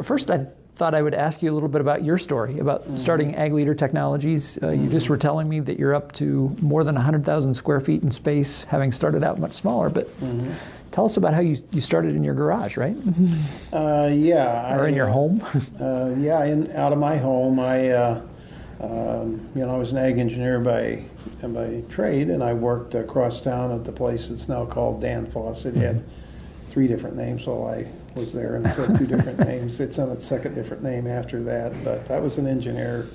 First, I thought I would ask you a little bit about your story, about starting AgLeader Technologies. You just were telling me that you're up to more than 100,000 square feet in space, having started out much smaller, but tell us about how you started in your garage, right? Yeah. Or in your home? Out of my home. I was an ag engineer by trade, and I worked across town at the place that's now called Dan Fawcett. It had 3 different names while I was there, and it's had 2 different names. It's on its second different name after that, but I was an engineer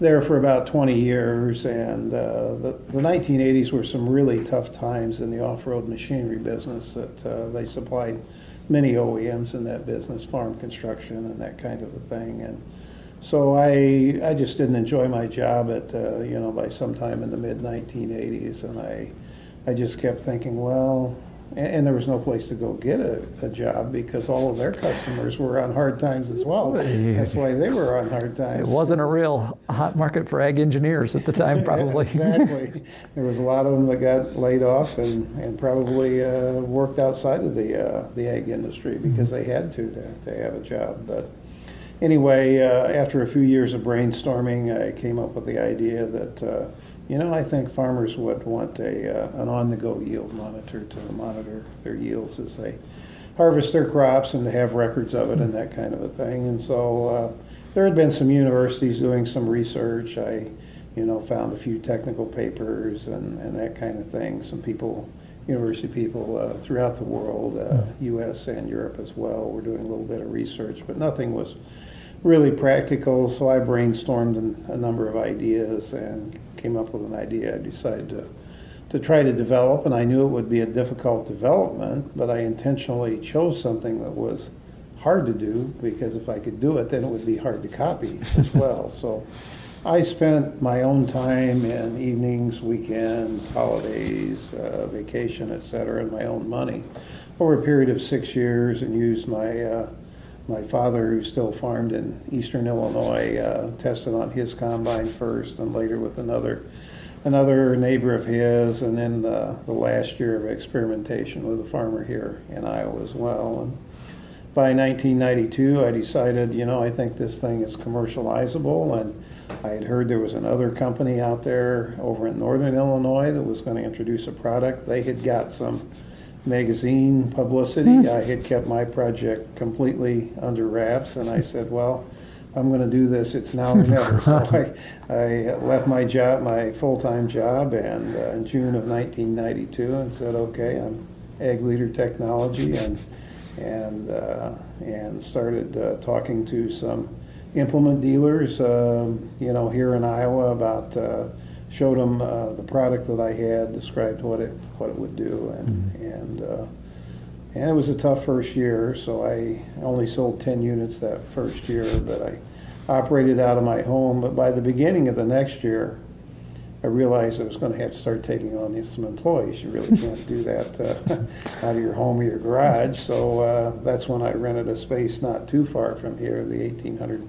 there for about 20 years, and the 1980s were some really tough times in the off-road machinery business. That they supplied many OEMs in that business, farm construction and that kind of a thing, and so I just didn't enjoy my job by sometime in the mid-1980s, and I just kept thinking, well, and there was no place to go get a job because all of their customers were on hard times as well. That's why they were on hard times. It wasn't a real hot market for ag engineers at the time, probably. Exactly. There was a lot of them that got laid off and probably worked outside of the ag industry because they had to have a job. But anyway, after a few years of brainstorming, I came up with the idea that I think farmers would want an on-the-go yield monitor to monitor their yields as they harvest their crops and to have records of it and that kind of a thing. And so there had been some universities doing some research. I, found a few technical papers and that kind of thing. Some people, university people throughout the world, U.S. and Europe as well, were doing a little bit of research, but nothing was really practical. So I brainstormed a number of ideas and came up with an idea I decided to try to develop, and I knew it would be a difficult development, but I intentionally chose something that was hard to do because if I could do it, then it would be hard to copy as well. So I spent my own time in evenings, weekends, holidays, vacation, etc., and my own money over a period of 6 years, and used my father, who still farmed in eastern Illinois, tested on his combine first and later with another neighbor of his, and then the last year of experimentation with a farmer here in Iowa as well. And by 1992, I decided, I think this thing is commercializable, and I had heard there was another company out there over in northern Illinois that was going to introduce a product. They had got some magazine publicity. I had kept my project completely under wraps, and I said, well, I'm going to do this, it's now or never. So I left my job, my full-time job, and in June of 1992, and said, okay, I'm AgLeader Technology, and started talking to some implement dealers, here in Iowa about. Showed them the product that I had, described what it would do, and it was a tough first year. So I only sold 10 units that first year, but I operated out of my home. But by the beginning of the next year, I realized I was going to have to start taking on some employees. You really can't do that out of your home or your garage. So that's when I rented a space not too far from here, the 1,800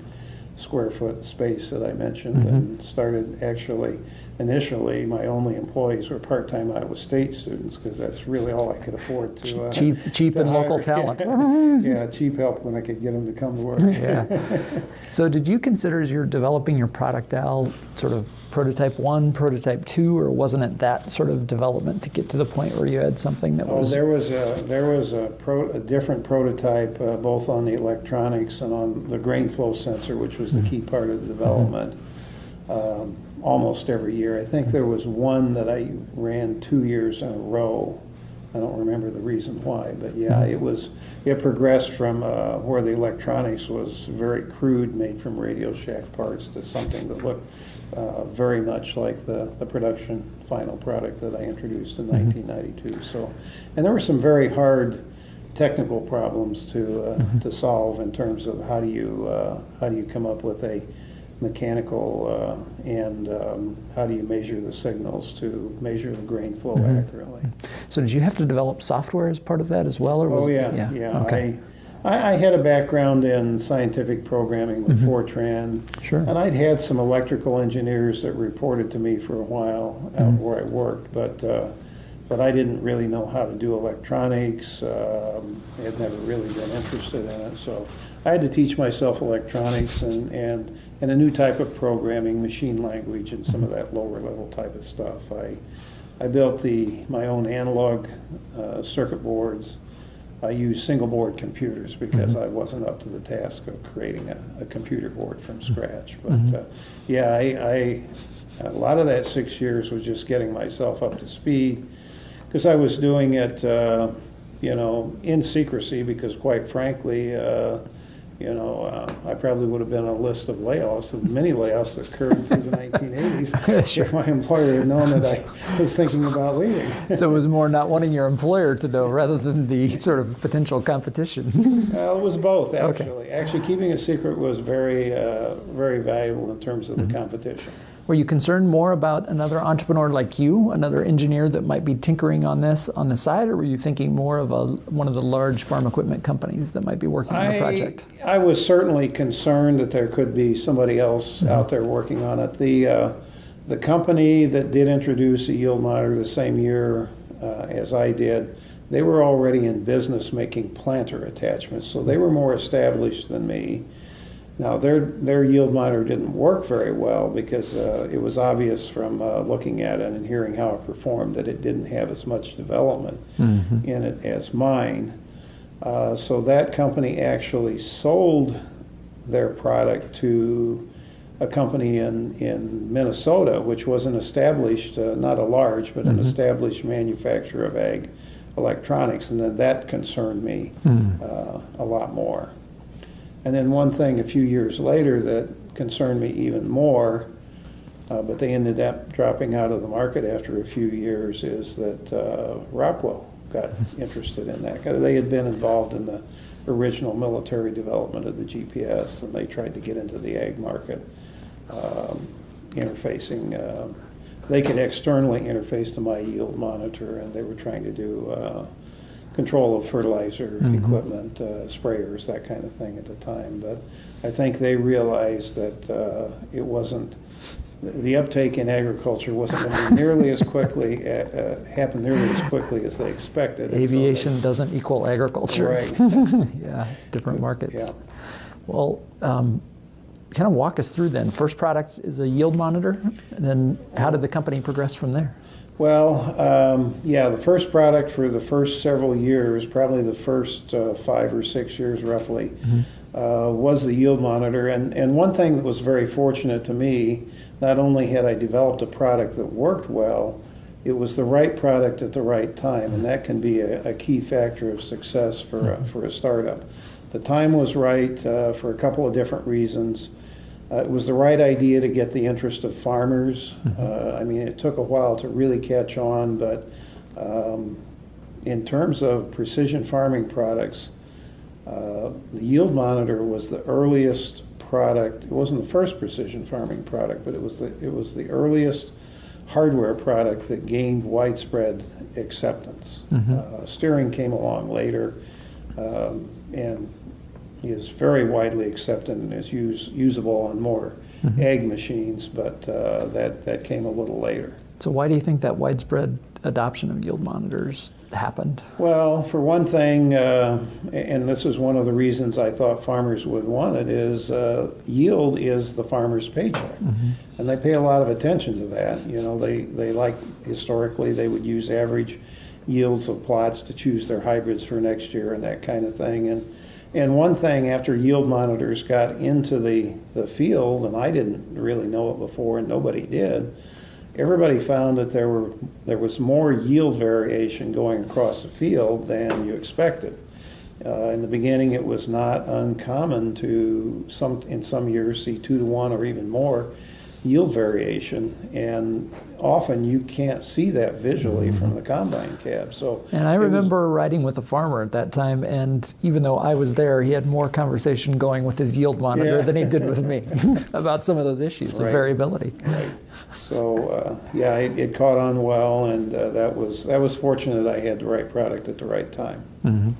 square foot space that I mentioned, and started actually. Initially, my only employees were part-time Iowa State students because that's really all I could afford to cheap and local talent. Yeah, cheap help when I could get them to come to work. Yeah. So, did you consider as you're developing your product, Al, sort of prototype 1, prototype 2, or wasn't it that sort of development to get to the point where you had something that was? There was a different prototype, both on the electronics and on the grain flow sensor, which was the key part of the development. Almost every year. I think there was one that I ran 2 years in a row. I don't remember the reason why, but yeah, it progressed from where the electronics was very crude, made from Radio Shack parts, to something that looked very much like the production final product that I introduced in 1992. So, and there were some very hard technical problems to solve in terms of how do you come up with a mechanical and how do you measure the signals to measure the grain flow accurately. So did you have to develop software as part of that as well? Or was yeah. Okay. I had a background in scientific programming with Fortran, and I'd had some electrical engineers that reported to me for a while out where I worked, but I didn't really know how to do electronics. I had never really been interested in it, so I had to teach myself electronics and a new type of programming, machine language, and some of that lower level type of stuff. I built my own analog circuit boards. I used single board computers because I wasn't up to the task of creating a computer board from scratch. But yeah, a lot of that 6 years was just getting myself up to speed, because I was doing it, you know, in secrecy, because quite frankly, you know, I probably would have been on a list of layoffs, of many layoffs that occurred through the 1980s, Sure. if my employer had known that I was thinking about leaving. So it was more not wanting your employer to know rather than the sort of potential competition. Well, it was both, actually. Actually, keeping a secret was very, very valuable in terms of the competition. Were you concerned more about another entrepreneur like you, another engineer that might be tinkering on this on the side, or were you thinking more of one of the large farm equipment companies that might be working on a project? I was certainly concerned that there could be somebody else out there working on it. The company that did introduce a yield monitor the same year as I did, they were already in business making planter attachments, so they were more established than me. Now, their yield monitor didn't work very well because it was obvious from looking at it and hearing how it performed that it didn't have as much development in it as mine. So that company actually sold their product to a company in Minnesota, which was an established, not a large, but an established manufacturer of ag electronics, and then that concerned me a lot more. And then one thing a few years later that concerned me even more, but they ended up dropping out of the market after a few years, is that Rockwell got interested in that. They had been involved in the original military development of the GPS, and they tried to get into the ag market, interfacing. They could externally interface to my yield monitor, and they were trying to do control of fertilizer equipment, sprayers, that kind of thing at the time. But I think they realized that it wasn't, the uptake in agriculture wasn't going to be nearly as quickly, happen nearly as quickly as they expected. Aviation doesn't equal agriculture. Right. Yeah, different markets. Yeah. Well, kind of walk us through then. First product is a yield monitor, and then how did the company progress from there? Well, yeah, the first product for the first several years, probably the first 5 or 6 years roughly, was the yield monitor. And one thing that was very fortunate to me, not only had I developed a product that worked well, it was the right product at the right time, and that can be a key factor of success for a startup. The time was right for a couple of different reasons. It was the right idea to get the interest of farmers. I mean, it took a while to really catch on, but in terms of precision farming products, the yield monitor was the earliest product. It wasn't the first precision farming product, but it was the earliest hardware product that gained widespread acceptance. Steering came along later, and is very widely accepted and is usable on more ag machines, but that came a little later. So why do you think that widespread adoption of yield monitors happened? Well, for one thing, and this is one of the reasons I thought farmers would want it, is yield is the farmer's paycheck. And they pay a lot of attention to that. You know, they like, historically, they would use average yields of plots to choose their hybrids for next year and that kind of thing. And one thing, after yield monitors got into the field, and I didn't really know it before, and nobody did, everybody found that there was more yield variation going across the field than you expected. In the beginning, it was not uncommon to in some years see 2 to 1 or even more yield variation, and often you can't see that visually from the combine cab. So, and I remember riding with a farmer at that time, and even though I was there, he had more conversation going with his yield monitor than he did with me about some of those issues of variability. Right. So yeah, it caught on well, and that was fortunate I had the right product at the right time.